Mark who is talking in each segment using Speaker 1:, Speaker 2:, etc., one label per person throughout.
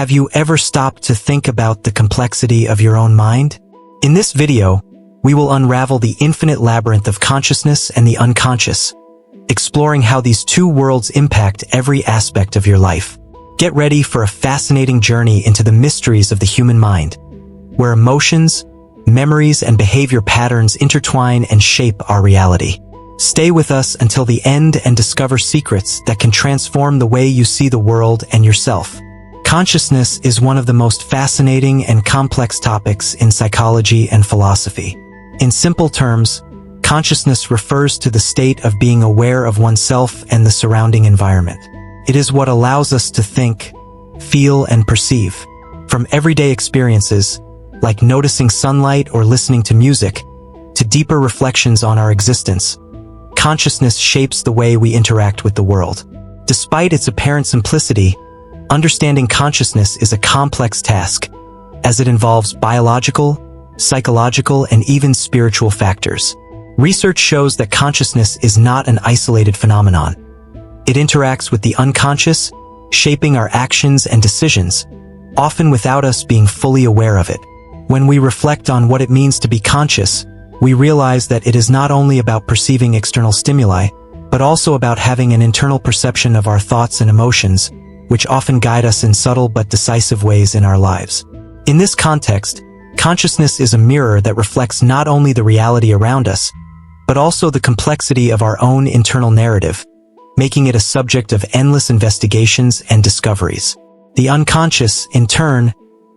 Speaker 1: Have you ever stopped to think about the complexity of your own mind? In this video, we will unravel the infinite labyrinth of consciousness and the unconscious, exploring how these two worlds impact every aspect of your life. Get ready for a fascinating journey into the mysteries of the human mind, where emotions, memories, and behavior patterns intertwine and shape our reality. Stay with us until the end and discover secrets that can transform the way you see the world and yourself. Consciousness is one of the most fascinating and complex topics in psychology and philosophy. In simple terms, consciousness refers to the state of being aware of oneself and the surrounding environment. It is what allows us to think, feel, and perceive. From everyday experiences, like noticing sunlight or listening to music, to deeper reflections on our existence, consciousness shapes the way we interact with the world. Despite its apparent simplicity, understanding consciousness is a complex task, as it involves biological, psychological, and even spiritual factors. Research shows that consciousness is not an isolated phenomenon. It interacts with the unconscious, shaping our actions and decisions, often without us being fully aware of it. When we reflect on what it means to be conscious, we realize that it is not only about perceiving external stimuli, but also about having an internal perception of our thoughts and emotions, which often guide us in subtle but decisive ways in our lives. In this context, consciousness is a mirror that reflects not only the reality around us, but also the complexity of our own internal narrative, making it a subject of endless investigations and discoveries. The unconscious, in turn,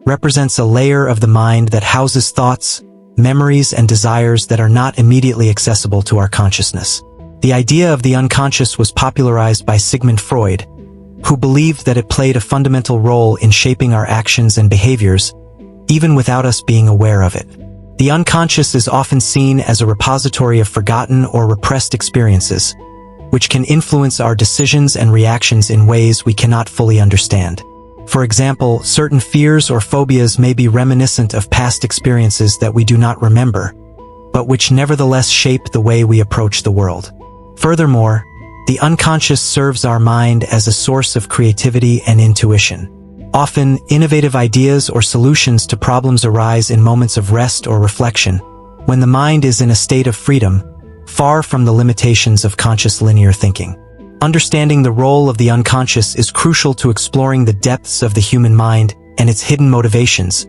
Speaker 1: represents a layer of the mind that houses thoughts, memories, and desires that are not immediately accessible to our consciousness. The idea of the unconscious was popularized by Sigmund Freud, who believed that it played a fundamental role in shaping our actions and behaviors, even without us being aware of it. The unconscious is often seen as a repository of forgotten or repressed experiences, which can influence our decisions and reactions in ways we cannot fully understand. For example, certain fears or phobias may be reminiscent of past experiences that we do not remember, but which nevertheless shape the way we approach the world. Furthermore, the unconscious serves our mind as a source of creativity and intuition. Often, innovative ideas or solutions to problems arise in moments of rest or reflection, when the mind is in a state of freedom, far from the limitations of conscious linear thinking. Understanding the role of the unconscious is crucial to exploring the depths of the human mind and its hidden motivations,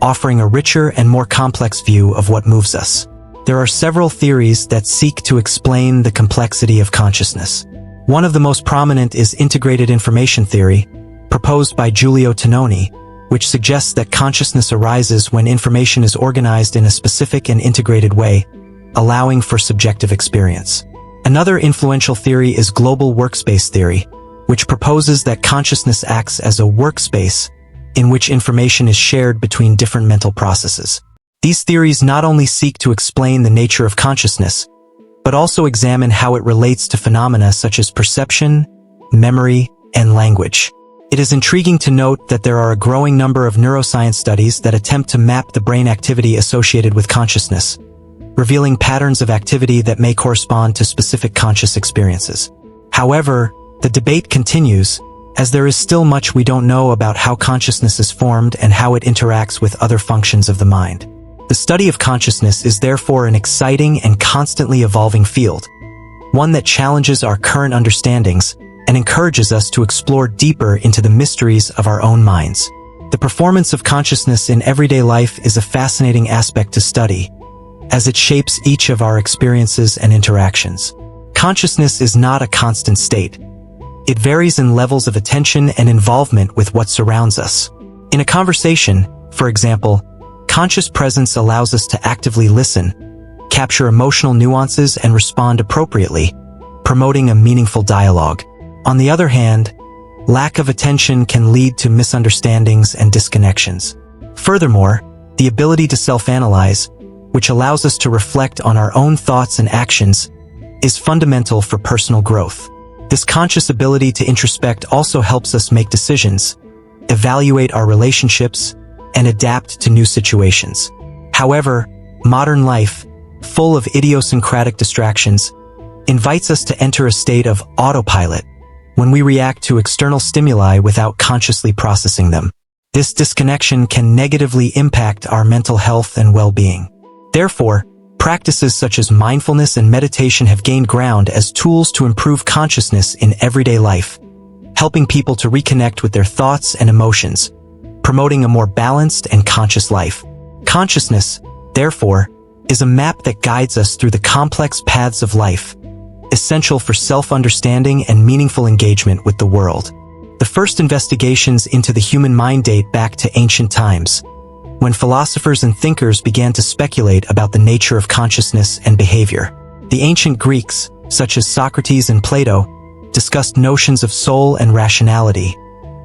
Speaker 1: offering a richer and more complex view of what moves us. There are several theories that seek to explain the complexity of consciousness. One of the most prominent is integrated information theory, proposed by Giulio Tononi, which suggests that consciousness arises when information is organized in a specific and integrated way, allowing for subjective experience. Another influential theory is global workspace theory, which proposes that consciousness acts as a workspace in which information is shared between different mental processes. These theories not only seek to explain the nature of consciousness, but also examine how it relates to phenomena such as perception, memory, and language. It is intriguing to note that there are a growing number of neuroscience studies that attempt to map the brain activity associated with consciousness, revealing patterns of activity that may correspond to specific conscious experiences. However, the debate continues, as there is still much we don't know about how consciousness is formed and how it interacts with other functions of the mind. The study of consciousness is therefore an exciting and constantly evolving field, one that challenges our current understandings and encourages us to explore deeper into the mysteries of our own minds. The performance of consciousness in everyday life is a fascinating aspect to study, as it shapes each of our experiences and interactions. Consciousness is not a constant state. It varies in levels of attention and involvement with what surrounds us. In a conversation, for example, conscious presence allows us to actively listen, capture emotional nuances, and respond appropriately, promoting a meaningful dialogue. On the other hand, lack of attention can lead to misunderstandings and disconnections. Furthermore, the ability to self-analyze, which allows us to reflect on our own thoughts and actions, is fundamental for personal growth. This conscious ability to introspect also helps us make decisions, evaluate our relationships, and adapt to new situations. However, modern life, full of idiosyncratic distractions, invites us to enter a state of autopilot when we react to external stimuli without consciously processing them. This disconnection can negatively impact our mental health and well-being. Therefore, practices such as mindfulness and meditation have gained ground as tools to improve consciousness in everyday life, helping people to reconnect with their thoughts and emotions, promoting a more balanced and conscious life. Consciousness, therefore, is a map that guides us through the complex paths of life, essential for self-understanding and meaningful engagement with the world. The first investigations into the human mind date back to ancient times, when philosophers and thinkers began to speculate about the nature of consciousness and behavior. The ancient Greeks, such as Socrates and Plato, discussed notions of soul and rationality,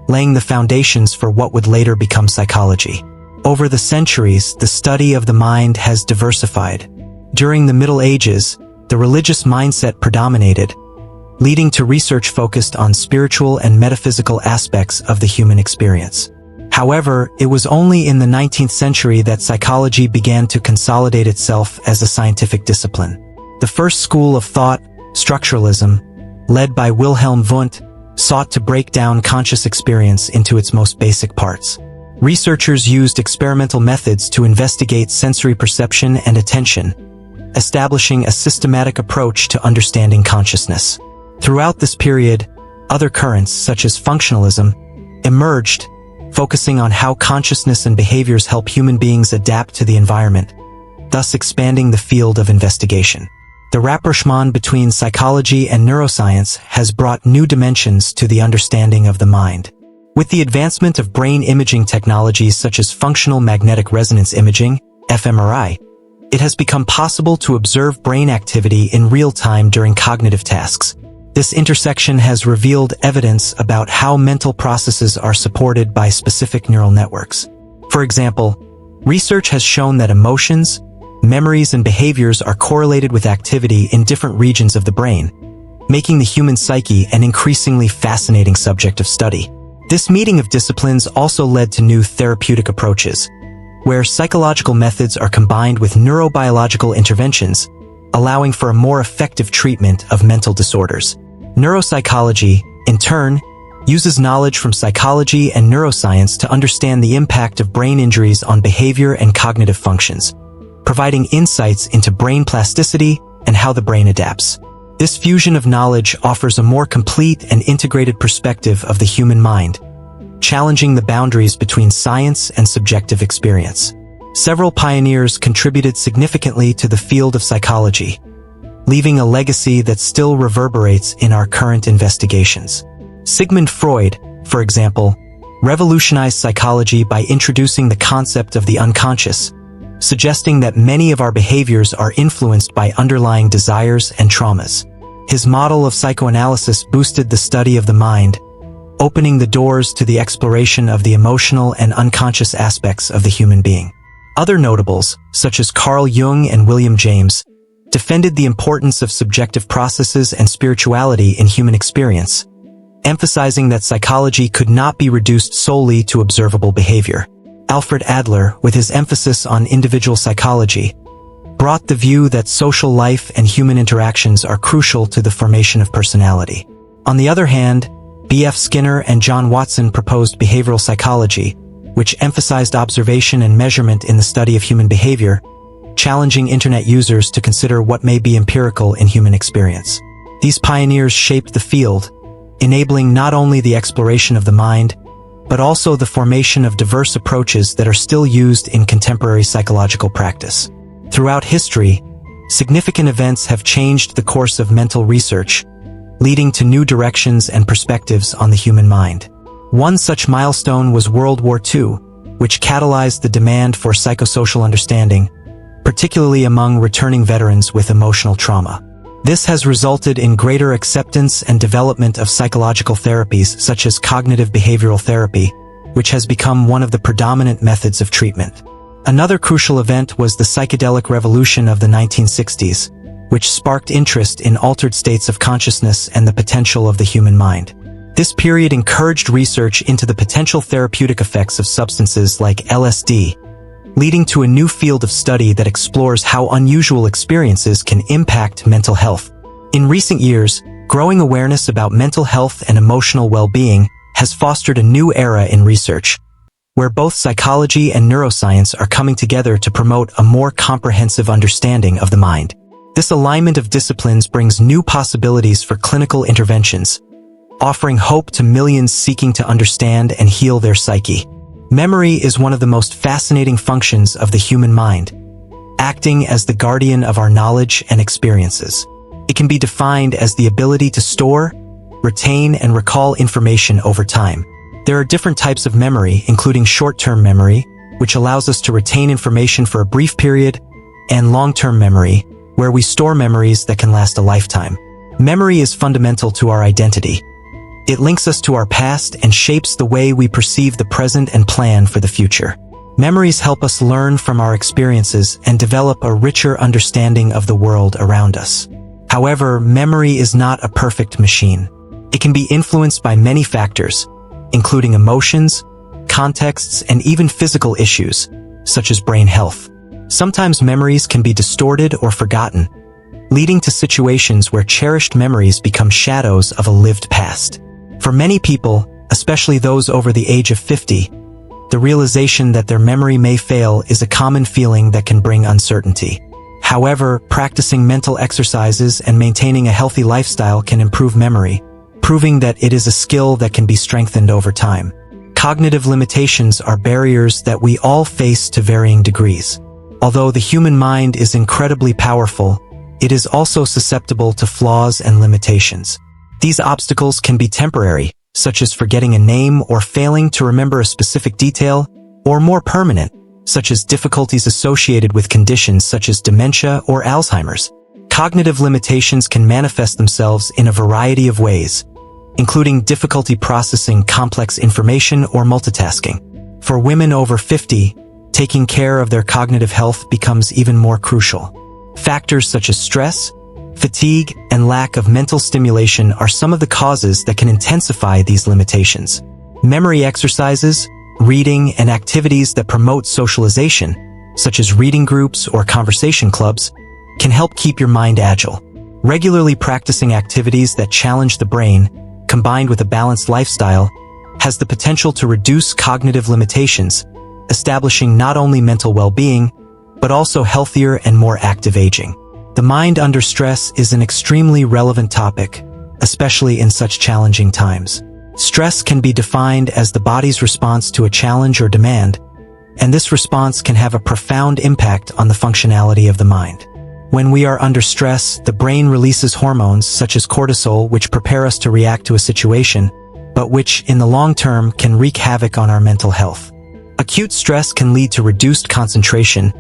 Speaker 1: laying the foundations for what would later become psychology. Over the centuries, the study of the mind has diversified. During the Middle Ages, the religious mindset predominated, leading to research focused on spiritual and metaphysical aspects of the human experience. However, it was only in the 19th century that psychology began to consolidate itself as a scientific discipline. The first school of thought, structuralism, led by Wilhelm Wundt, sought to break down conscious experience into its most basic parts. Researchers used experimental methods to investigate sensory perception and attention, establishing a systematic approach to understanding consciousness. Throughout this period, other currents such as functionalism emerged, focusing on how consciousness and behaviors help human beings adapt to the environment, thus expanding the field of investigation. The rapprochement between psychology and neuroscience has brought new dimensions to the understanding of the mind. With the advancement of brain imaging technologies such as functional magnetic resonance imaging, fMRI, it has become possible to observe brain activity in real time during cognitive tasks. This intersection has revealed evidence about how mental processes are supported by specific neural networks. For example, research has shown that emotions, memories, and behaviors are correlated with activity in different regions of the brain, making the human psyche an increasingly fascinating subject of study. This meeting of disciplines also led to new therapeutic approaches, where psychological methods are combined with neurobiological interventions, allowing for a more effective treatment of mental disorders. Neuropsychology, in turn, uses knowledge from psychology and neuroscience to understand the impact of brain injuries on behavior and cognitive functions, providing insights into brain plasticity and how the brain adapts. This fusion of knowledge offers a more complete and integrated perspective of the human mind, challenging the boundaries between science and subjective experience. Several pioneers contributed significantly to the field of psychology, leaving a legacy that still reverberates in our current investigations. Sigmund Freud, for example, revolutionized psychology by introducing the concept of the unconscious, suggesting that many of our behaviors are influenced by underlying desires and traumas. His model of psychoanalysis boosted the study of the mind, opening the doors to the exploration of the emotional and unconscious aspects of the human being. Other notables, such as Carl Jung and William James, defended the importance of subjective processes and spirituality in human experience, emphasizing that psychology could not be reduced solely to observable behavior. Alfred Adler, with his emphasis on individual psychology, brought the view that social life and human interactions are crucial to the formation of personality. On the other hand, B.F. Skinner and John Watson proposed behavioral psychology, which emphasized observation and measurement in the study of human behavior, challenging internet users to consider what may be empirical in human experience. These pioneers shaped the field, enabling not only the exploration of the mind, but also the formation of diverse approaches that are still used in contemporary psychological practice. Throughout history, significant events have changed the course of mental research, leading to new directions and perspectives on the human mind. One such milestone was World War II, which catalyzed the demand for psychosocial understanding, particularly among returning veterans with emotional trauma. This has resulted in greater acceptance and development of psychological therapies such as cognitive behavioral therapy, which has become one of the predominant methods of treatment. Another crucial event was the psychedelic revolution of the 1960s, which sparked interest in altered states of consciousness and the potential of the human mind. This period encouraged research into the potential therapeutic effects of substances like LSD, leading to a new field of study that explores how unusual experiences can impact mental health. In recent years, growing awareness about mental health and emotional well-being has fostered a new era in research, where both psychology and neuroscience are coming together to promote a more comprehensive understanding of the mind. This alignment of disciplines brings new possibilities for clinical interventions, offering hope to millions seeking to understand and heal their psyche. Memory is one of the most fascinating functions of the human mind, acting as the guardian of our knowledge and experiences. It can be defined as the ability to store, retain, and recall information over time. There are different types of memory, including short-term memory, which allows us to retain information for a brief period, and long-term memory, where we store memories that can last a lifetime. Memory is fundamental to our identity. It links us to our past and shapes the way we perceive the present and plan for the future. Memories help us learn from our experiences and develop a richer understanding of the world around us. However, memory is not a perfect machine. It can be influenced by many factors, including emotions, contexts, and even physical issues, such as brain health. Sometimes memories can be distorted or forgotten, leading to situations where cherished memories become shadows of a lived past. For many people, especially those over the age of 50, the realization that their memory may fail is a common feeling that can bring uncertainty. However, practicing mental exercises and maintaining a healthy lifestyle can improve memory, proving that it is a skill that can be strengthened over time. Cognitive limitations are barriers that we all face to varying degrees. Although the human mind is incredibly powerful, it is also susceptible to flaws and limitations. These obstacles can be temporary, such as forgetting a name or failing to remember a specific detail, or more permanent, such as difficulties associated with conditions such as dementia or Alzheimer's. Cognitive limitations can manifest themselves in a variety of ways, including difficulty processing complex information or multitasking. For women over 50, taking care of their cognitive health becomes even more crucial. Factors such as stress, fatigue, and lack of mental stimulation are some of the causes that can intensify these limitations. Memory exercises, reading, and activities that promote socialization, such as reading groups or conversation clubs, can help keep your mind agile. Regularly practicing activities that challenge the brain, combined with a balanced lifestyle, has the potential to reduce cognitive limitations, establishing not only mental well-being, but also healthier and more active aging. The mind under stress is an extremely relevant topic, especially in such challenging times. Stress can be defined as the body's response to a challenge or demand, and this response can have a profound impact on the functionality of the mind. When we are under stress, the brain releases hormones such as cortisol which prepare us to react to a situation, but which, in the long term, can wreak havoc on our mental health. Acute stress can lead to reduced concentration,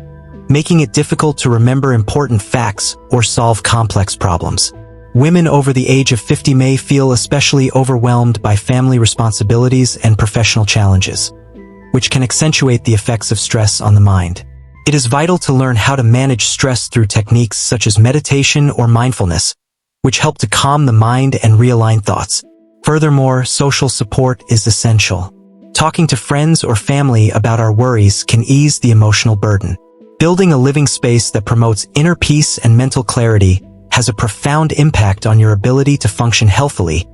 Speaker 1: making it difficult to remember important facts or solve complex problems. Women over the age of 50 may feel especially overwhelmed by family responsibilities and professional challenges, which can accentuate the effects of stress on the mind. It is vital to learn how to manage stress through techniques such as meditation or mindfulness, which help to calm the mind and realign thoughts. Furthermore, social support is essential. Talking to friends or family about our worries can ease the emotional burden. Building a living space that promotes inner peace and mental clarity has a profound impact on your ability to function healthily,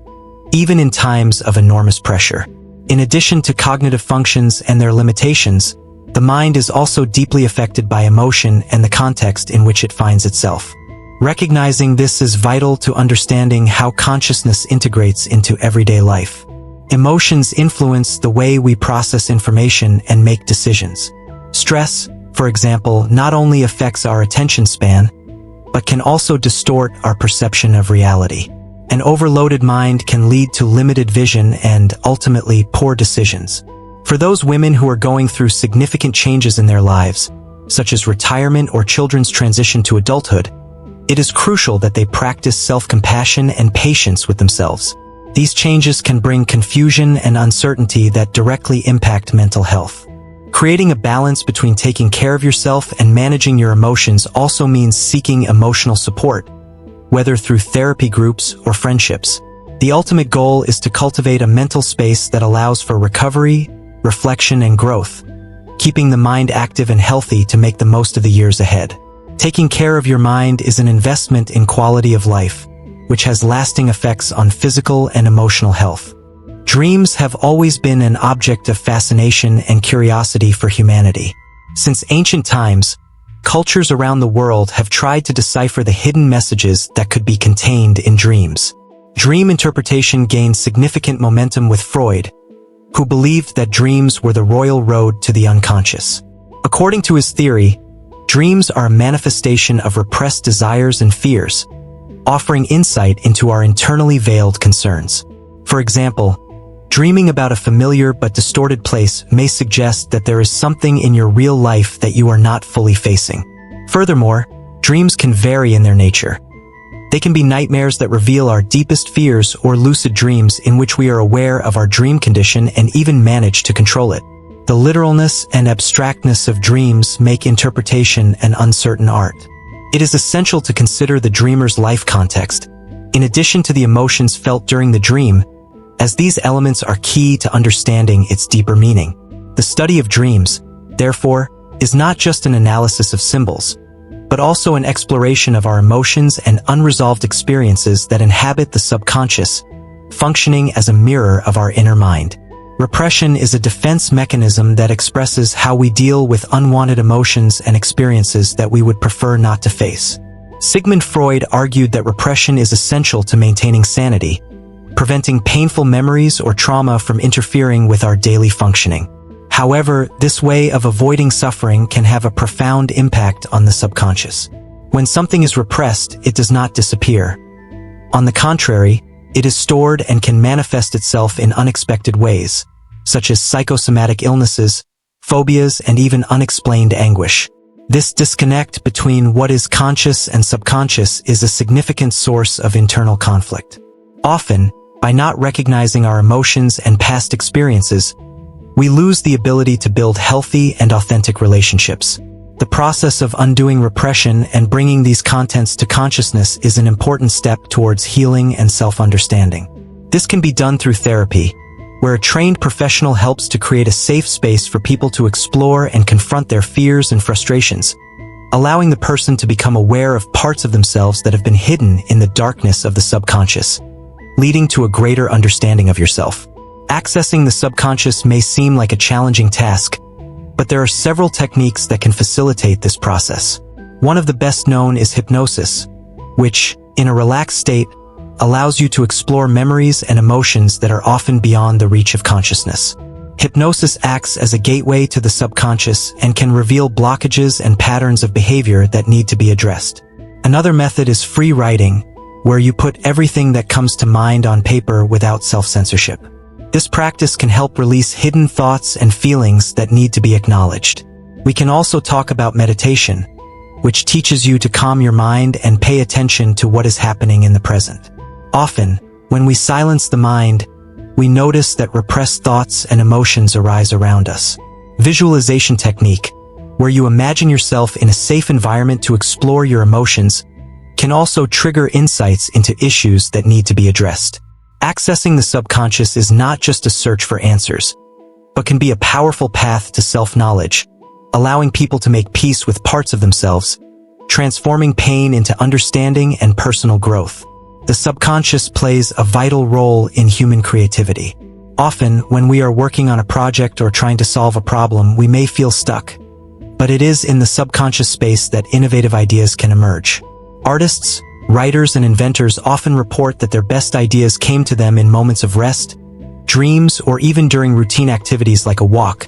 Speaker 1: even in times of enormous pressure. In addition to cognitive functions and their limitations, the mind is also deeply affected by emotion and the context in which it finds itself. Recognizing this is vital to understanding how consciousness integrates into everyday life. Emotions influence the way we process information and make decisions. Stress, for example, not only affects our attention span, but can also distort our perception of reality. An overloaded mind can lead to limited vision and, ultimately, poor decisions. For those women who are going through significant changes in their lives, such as retirement or children's transition to adulthood, it is crucial that they practice self-compassion and patience with themselves. These changes can bring confusion and uncertainty that directly impact mental health. Creating a balance between taking care of yourself and managing your emotions also means seeking emotional support, whether through therapy groups or friendships. The ultimate goal is to cultivate a mental space that allows for recovery, reflection, and growth, keeping the mind active and healthy to make the most of the years ahead. Taking care of your mind is an investment in quality of life, which has lasting effects on physical and emotional health. Dreams have always been an object of fascination and curiosity for humanity. Since ancient times, cultures around the world have tried to decipher the hidden messages that could be contained in dreams. Dream interpretation gained significant momentum with Freud, who believed that dreams were the royal road to the unconscious. According to his theory, dreams are a manifestation of repressed desires and fears, offering insight into our internally veiled concerns. For example, dreaming about a familiar but distorted place may suggest that there is something in your real life that you are not fully facing. Furthermore, dreams can vary in their nature. They can be nightmares that reveal our deepest fears or lucid dreams in which we are aware of our dream condition and even manage to control it. The literalness and abstractness of dreams make interpretation an uncertain art. It is essential to consider the dreamer's life context, in addition to the emotions felt during the dream, as these elements are key to understanding its deeper meaning. The study of dreams, therefore, is not just an analysis of symbols, but also an exploration of our emotions and unresolved experiences that inhabit the subconscious, functioning as a mirror of our inner mind. Repression is a defense mechanism that expresses how we deal with unwanted emotions and experiences that we would prefer not to face. Sigmund Freud argued that repression is essential to maintaining sanity, preventing painful memories or trauma from interfering with our daily functioning. However, this way of avoiding suffering can have a profound impact on the subconscious. When something is repressed, it does not disappear. On the contrary, it is stored and can manifest itself in unexpected ways, such as psychosomatic illnesses, phobias, and even unexplained anguish. This disconnect between what is conscious and subconscious is a significant source of internal conflict. Often, by not recognizing our emotions and past experiences, we lose the ability to build healthy and authentic relationships. The process of undoing repression and bringing these contents to consciousness is an important step towards healing and self-understanding. This can be done through therapy, where a trained professional helps to create a safe space for people to explore and confront their fears and frustrations, allowing the person to become aware of parts of themselves that have been hidden in the darkness of the subconscious, leading to a greater understanding of yourself. Accessing the subconscious may seem like a challenging task, but there are several techniques that can facilitate this process. One of the best known is hypnosis, which, in a relaxed state, allows you to explore memories and emotions that are often beyond the reach of consciousness. Hypnosis acts as a gateway to the subconscious and can reveal blockages and patterns of behavior that need to be addressed. Another method is free writing, where you put everything that comes to mind on paper without self-censorship. This practice can help release hidden thoughts and feelings that need to be acknowledged. We can also talk about meditation, which teaches you to calm your mind and pay attention to what is happening in the present. Often, when we silence the mind, we notice that repressed thoughts and emotions arise around us. Visualization technique, where you imagine yourself in a safe environment to explore your emotions, can also trigger insights into issues that need to be addressed. Accessing the subconscious is not just a search for answers, but can be a powerful path to self-knowledge, allowing people to make peace with parts of themselves, transforming pain into understanding and personal growth. The subconscious plays a vital role in human creativity. Often, when we are working on a project or trying to solve a problem, we may feel stuck, but it is in the subconscious space that innovative ideas can emerge. Artists, writers, and inventors often report that their best ideas came to them in moments of rest, dreams, or even during routine activities like a walk,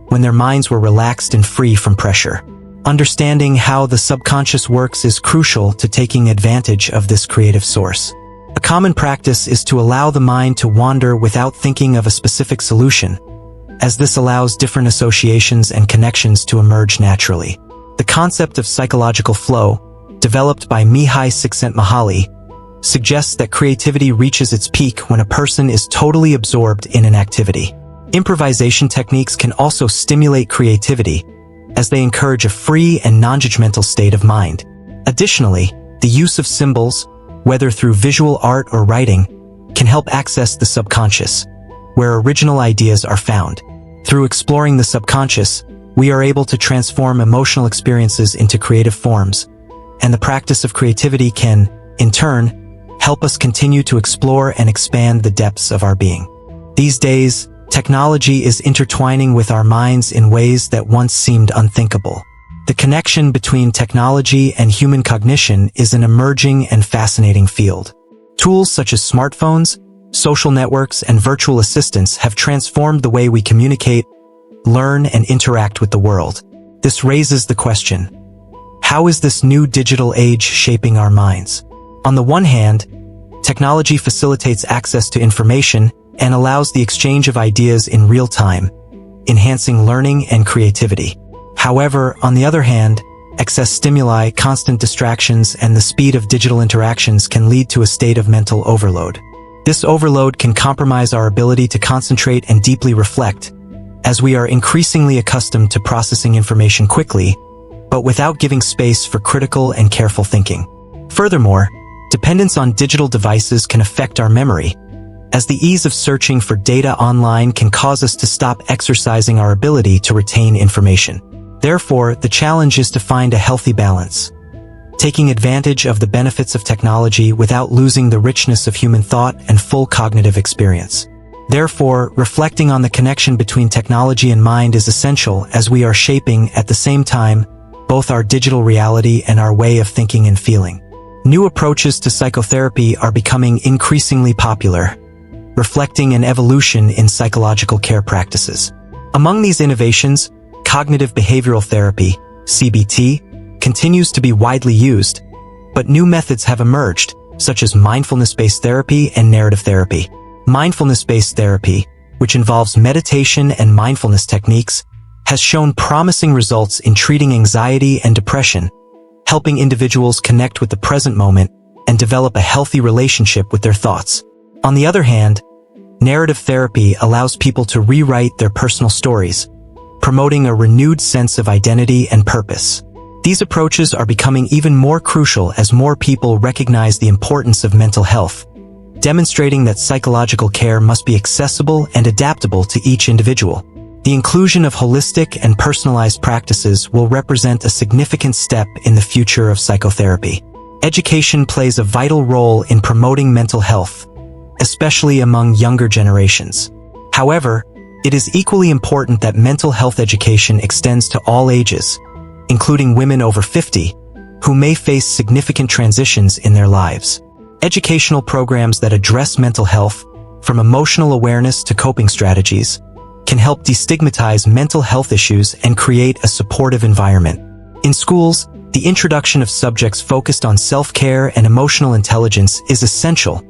Speaker 1: when their minds were relaxed and free from pressure. Understanding how the subconscious works is crucial to taking advantage of this creative source. A common practice is to allow the mind to wander without thinking of a specific solution, as this allows different associations and connections to emerge naturally. The concept of psychological flow, developed by Mihai Csikszentmihalyi, suggests that creativity reaches its peak when a person is totally absorbed in an activity. Improvisation techniques can also stimulate creativity, as they encourage a free and non-judgmental state of mind. Additionally, the use of symbols, whether through visual art or writing, can help access the subconscious, where original ideas are found. Through exploring the subconscious, we are able to transform emotional experiences into creative forms, and the practice of creativity can, in turn, help us continue to explore and expand the depths of our being. These days, technology is intertwining with our minds in ways that once seemed unthinkable. The connection between technology and human cognition is an emerging and fascinating field. Tools such as smartphones, social networks, and virtual assistants have transformed the way we communicate, learn, and interact with the world. This raises the question, how is this new digital age shaping our minds? On the one hand, technology facilitates access to information and allows the exchange of ideas in real time, enhancing learning and creativity. However, on the other hand, excess stimuli, constant distractions, and the speed of digital interactions can lead to a state of mental overload. This overload can compromise our ability to concentrate and deeply reflect, as we are increasingly accustomed to processing information quickly, but without giving space for critical and careful thinking. Furthermore, dependence on digital devices can affect our memory, as the ease of searching for data online can cause us to stop exercising our ability to retain information. Therefore, the challenge is to find a healthy balance, taking advantage of the benefits of technology without losing the richness of human thought and full cognitive experience. Therefore, reflecting on the connection between technology and mind is essential as we are shaping, at the same time, both our digital reality and our way of thinking and feeling. New approaches to psychotherapy are becoming increasingly popular, reflecting an evolution in psychological care practices. Among these innovations, cognitive behavioral therapy, CBT, continues to be widely used, but new methods have emerged, such as mindfulness-based therapy and narrative therapy. Mindfulness-based therapy, which involves meditation and mindfulness techniques, has shown promising results in treating anxiety and depression, helping individuals connect with the present moment and develop a healthy relationship with their thoughts. On the other hand, narrative therapy allows people to rewrite their personal stories, promoting a renewed sense of identity and purpose. These approaches are becoming even more crucial as more people recognize the importance of mental health, demonstrating that psychological care must be accessible and adaptable to each individual. The inclusion of holistic and personalized practices will represent a significant step in the future of psychotherapy. Education plays a vital role in promoting mental health, especially among younger generations. However, it is equally important that mental health education extends to all ages, including women over 50, who may face significant transitions in their lives. Educational programs that address mental health, from emotional awareness to coping strategies, can help destigmatize mental health issues and create a supportive environment. In schools, the introduction of subjects focused on self-care and emotional intelligence is essential,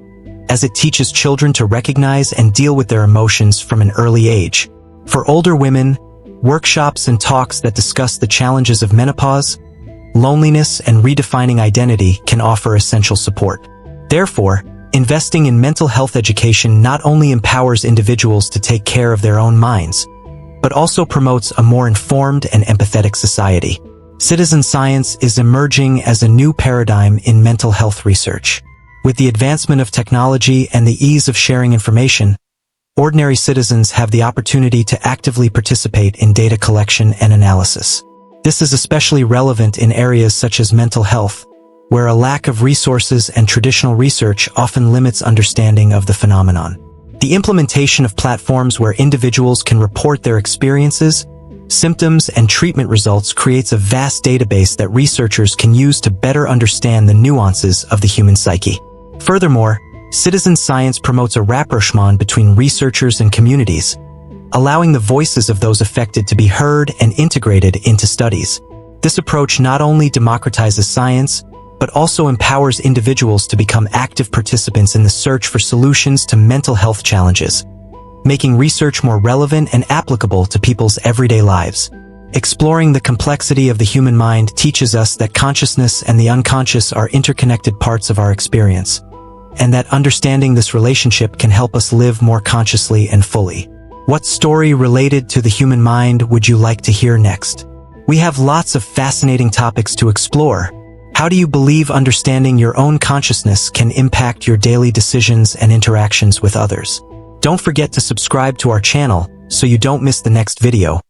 Speaker 1: as it teaches children to recognize and deal with their emotions from an early age. For older women, workshops and talks that discuss the challenges of menopause, loneliness, and redefining identity can offer essential support. Therefore, investing in mental health education not only empowers individuals to take care of their own minds, but also promotes a more informed and empathetic society. Citizen science is emerging as a new paradigm in mental health research. With the advancement of technology and the ease of sharing information, ordinary citizens have the opportunity to actively participate in data collection and analysis. This is especially relevant in areas such as mental health, where a lack of resources and traditional research often limits understanding of the phenomenon. The implementation of platforms where individuals can report their experiences, symptoms, and treatment results creates a vast database that researchers can use to better understand the nuances of the human psyche. Furthermore, citizen science promotes a rapprochement between researchers and communities, allowing the voices of those affected to be heard and integrated into studies. This approach not only democratizes science, but also empowers individuals to become active participants in the search for solutions to mental health challenges, making research more relevant and applicable to people's everyday lives. Exploring the complexity of the human mind teaches us that consciousness and the unconscious are interconnected parts of our experience, and that understanding this relationship can help us live more consciously and fully. What story related to the human mind would you like to hear next? We have lots of fascinating topics to explore. How do you believe understanding your own consciousness can impact your daily decisions and interactions with others? Don't forget to subscribe to our channel so you don't miss the next video,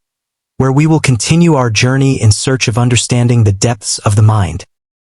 Speaker 1: where we will continue our journey in search of understanding the depths of the mind.